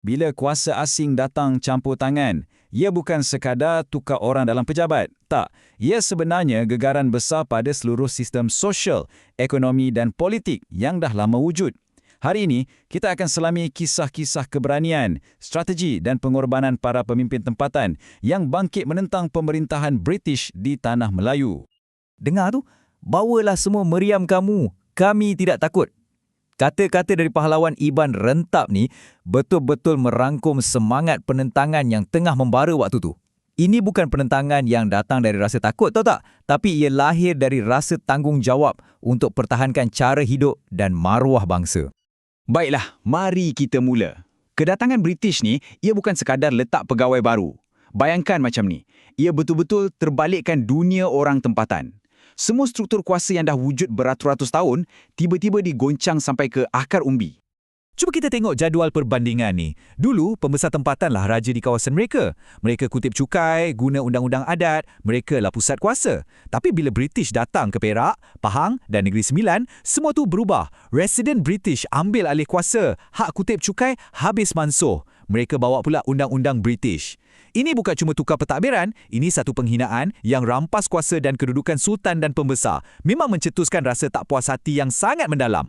Bila kuasa asing datang campur tangan, ia bukan sekadar tukar orang dalam pejabat. Tak, ia sebenarnya gegaran besar pada seluruh sistem sosial, ekonomi dan politik yang dah lama wujud. Hari ini, kita akan selami kisah-kisah keberanian, strategi dan pengorbanan para pemimpin tempatan yang bangkit menentang pemerintahan British di Tanah Melayu. Dengar tu, bawalah semua meriam kamu, kami tidak takut. Kata-kata dari pahlawan Iban Rentap ni betul-betul merangkum semangat penentangan yang tengah membara waktu tu. Ini bukan penentangan yang datang dari rasa takut, tahu tak? Tapi ia lahir dari rasa tanggungjawab untuk pertahankan cara hidup dan maruah bangsa. Baiklah, mari kita mula. Kedatangan British ni, ia bukan sekadar letak pegawai baru. Bayangkan macam ni, ia betul-betul terbalikkan dunia orang tempatan. Semua struktur kuasa yang dah wujud beratus-ratus tahun, tiba-tiba digoncang sampai ke akar umbi. Cuba kita tengok jadual perbandingan ni. Dulu, pembesar tempatanlah raja di kawasan mereka. Mereka kutip cukai, guna undang-undang adat, mereka lah pusat kuasa. Tapi bila British datang ke Perak, Pahang dan Negeri Sembilan, semua tu berubah. Resident British ambil alih kuasa, hak kutip cukai habis mansuh. Mereka bawa pula undang-undang British. Ini bukan cuma tukar pentadbiran, ini satu penghinaan yang rampas kuasa dan kedudukan sultan dan pembesar. Memang mencetuskan rasa tak puas hati yang sangat mendalam.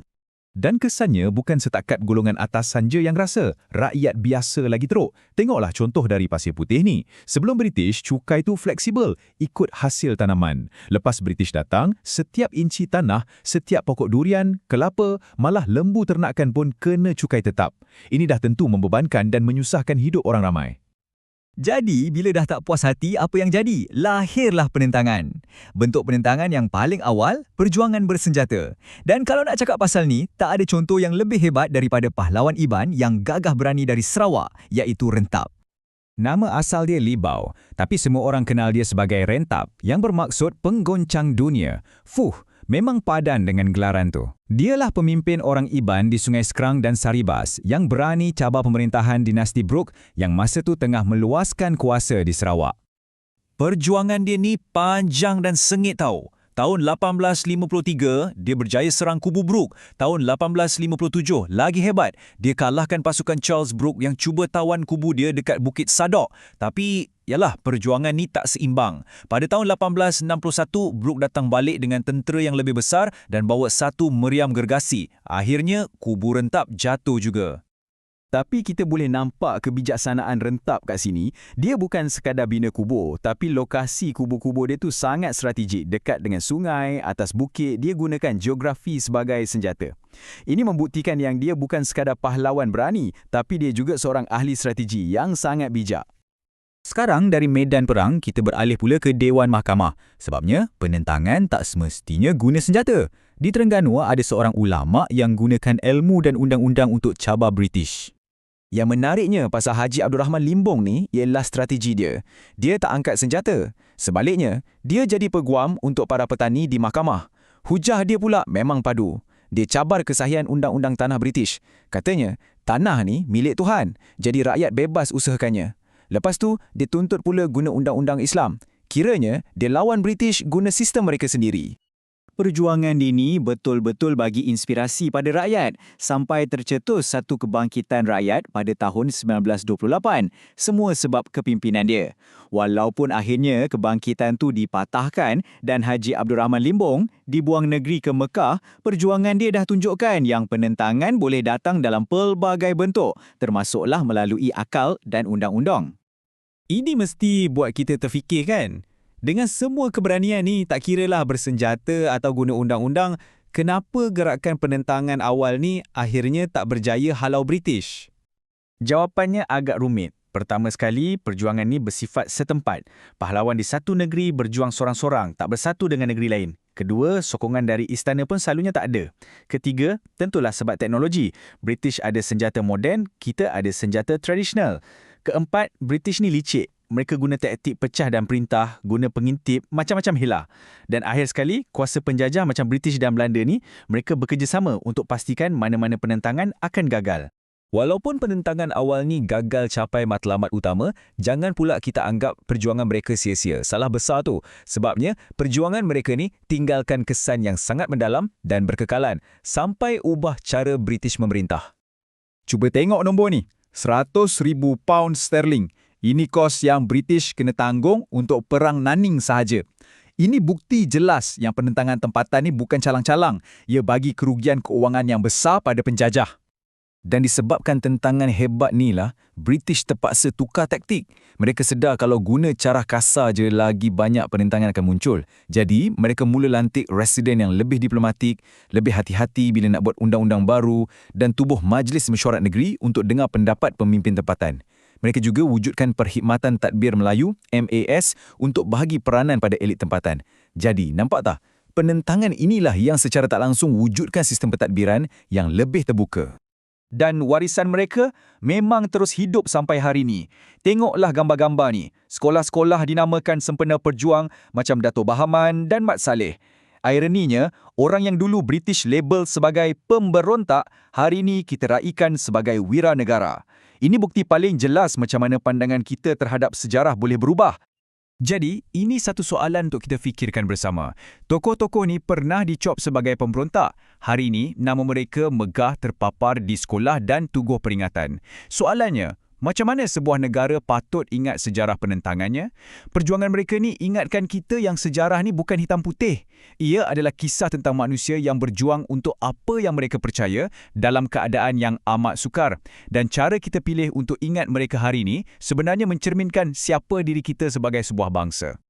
Dan kesannya bukan setakat golongan atas saja yang rasa, rakyat biasa lagi teruk. Tengoklah contoh dari Pasir Putih ni. Sebelum British, cukai tu fleksibel, ikut hasil tanaman. Lepas British datang, setiap inci tanah, setiap pokok durian, kelapa, malah lembu ternakan pun kena cukai tetap. Ini dah tentu membebankan dan menyusahkan hidup orang ramai. Jadi, bila dah tak puas hati, apa yang jadi? Lahirlah penentangan. Bentuk penentangan yang paling awal, perjuangan bersenjata. Dan kalau nak cakap pasal ni, tak ada contoh yang lebih hebat daripada pahlawan Iban yang gagah berani dari Sarawak, iaitu Rentap. Nama asal dia Libau, tapi semua orang kenal dia sebagai Rentap, yang bermaksud penggoncang dunia. Memang padan dengan gelaran tu. Dialah pemimpin orang Iban di Sungai Sekerang dan Saribas yang berani cabar pemerintahan dinasti Brooke yang masa tu tengah meluaskan kuasa di Sarawak. Perjuangan dia ni panjang dan sengit tau. Tahun 1853, dia berjaya serang kubu Brooke. Tahun 1857, lagi hebat. Dia kalahkan pasukan Charles Brooke yang cuba tawan kubu dia dekat Bukit Sadok. Tapi, yalah, perjuangan ni tak seimbang. Pada tahun 1861, Brooke datang balik dengan tentera yang lebih besar dan bawa satu meriam gergasi. Akhirnya, kubu Rentap jatuh juga. Tapi kita boleh nampak kebijaksanaan Rentap kat sini. Dia bukan sekadar bina kubur, tapi lokasi kubur-kubur dia tu sangat strategik. Dekat dengan sungai, atas bukit, dia gunakan geografi sebagai senjata. Ini membuktikan yang dia bukan sekadar pahlawan berani, tapi dia juga seorang ahli strategi yang sangat bijak. Sekarang dari medan perang, kita beralih pula ke Dewan Mahkamah. Sebabnya, penentangan tak semestinya guna senjata. Di Terengganu ada seorang ulama yang gunakan ilmu dan undang-undang untuk cabar British. Yang menariknya pasal Haji Abdul Rahman Limbong ni ialah strategi dia. Dia tak angkat senjata. Sebaliknya, dia jadi peguam untuk para petani di mahkamah. Hujah dia pula memang padu. Dia cabar kesahihan undang-undang tanah British. Katanya, tanah ni milik Tuhan, jadi rakyat bebas usahakannya. Lepas tu, dia tuntut pula guna undang-undang Islam. Kiranya, dia lawan British guna sistem mereka sendiri. Perjuangan ini betul-betul bagi inspirasi pada rakyat sampai tercetus satu kebangkitan rakyat pada tahun 1928, semua sebab kepimpinan dia. Walaupun akhirnya kebangkitan tu dipatahkan dan Haji Abdul Rahman Limbong dibuang negeri ke Mekah, perjuangan dia dah tunjukkan yang penentangan boleh datang dalam pelbagai bentuk, termasuklah melalui akal dan undang-undang. Ini mesti buat kita terfikir kan? Dengan semua keberanian ni, tak kiralah bersenjata atau guna undang-undang, kenapa gerakan penentangan awal ni akhirnya tak berjaya halau British? Jawapannya agak rumit. Pertama sekali, perjuangan ni bersifat setempat. Pahlawan di satu negeri berjuang sorang-sorang, tak bersatu dengan negeri lain. Kedua, sokongan dari istana pun selalunya tak ada. Ketiga, tentulah sebab teknologi. British ada senjata moden, kita ada senjata tradisional. Keempat, British ni licik. Mereka guna taktik pecah dan perintah, guna pengintip, macam-macam hilah. Dan akhir sekali, kuasa penjajah macam British dan Belanda ni, mereka bekerjasama untuk pastikan mana-mana penentangan akan gagal. Walaupun penentangan awal ni gagal capai matlamat utama, jangan pula kita anggap perjuangan mereka sia-sia. Salah besar tu. Sebabnya, perjuangan mereka ni tinggalkan kesan yang sangat mendalam dan berkekalan sampai ubah cara British memerintah. Cuba tengok nombor ni. 100,000 pound sterling. Ini kos yang British kena tanggung untuk perang Nanning sahaja. Ini bukti jelas yang penentangan tempatan ni bukan calang-calang. Ia bagi kerugian keuangan yang besar pada penjajah. Dan disebabkan tentangan hebat ni lah, British terpaksa tukar taktik. Mereka sedar kalau guna cara kasar je lagi banyak penentangan akan muncul. Jadi, mereka mula lantik residen yang lebih diplomatik, lebih hati-hati bila nak buat undang-undang baru dan tubuh Majlis Mesyuarat Negeri untuk dengar pendapat pemimpin tempatan. Mereka juga wujudkan Perkhidmatan Tadbir Melayu, MAS, untuk bahagi peranan pada elit tempatan. Jadi, nampak tak? Penentangan inilah yang secara tak langsung wujudkan sistem pentadbiran yang lebih terbuka. Dan warisan mereka memang terus hidup sampai hari ini. Tengoklah gambar-gambar ni. Sekolah-sekolah dinamakan Sempena Perjuang macam Dato' Bahaman dan Mat Saleh. Ironinya, orang yang dulu British label sebagai pemberontak, hari ini kita raikan sebagai wira negara. Ini bukti paling jelas macam mana pandangan kita terhadap sejarah boleh berubah. Jadi, ini satu soalan untuk kita fikirkan bersama. Tokoh-tokoh ni pernah dicop sebagai pemberontak. Hari ini, nama mereka megah terpapar di sekolah dan tuguh peringatan. Soalannya, macam mana sebuah negara patut ingat sejarah penentangannya? Perjuangan mereka ni ingatkan kita yang sejarah ni bukan hitam putih. Ia adalah kisah tentang manusia yang berjuang untuk apa yang mereka percaya dalam keadaan yang amat sukar. Dan cara kita pilih untuk ingat mereka hari ini sebenarnya mencerminkan siapa diri kita sebagai sebuah bangsa.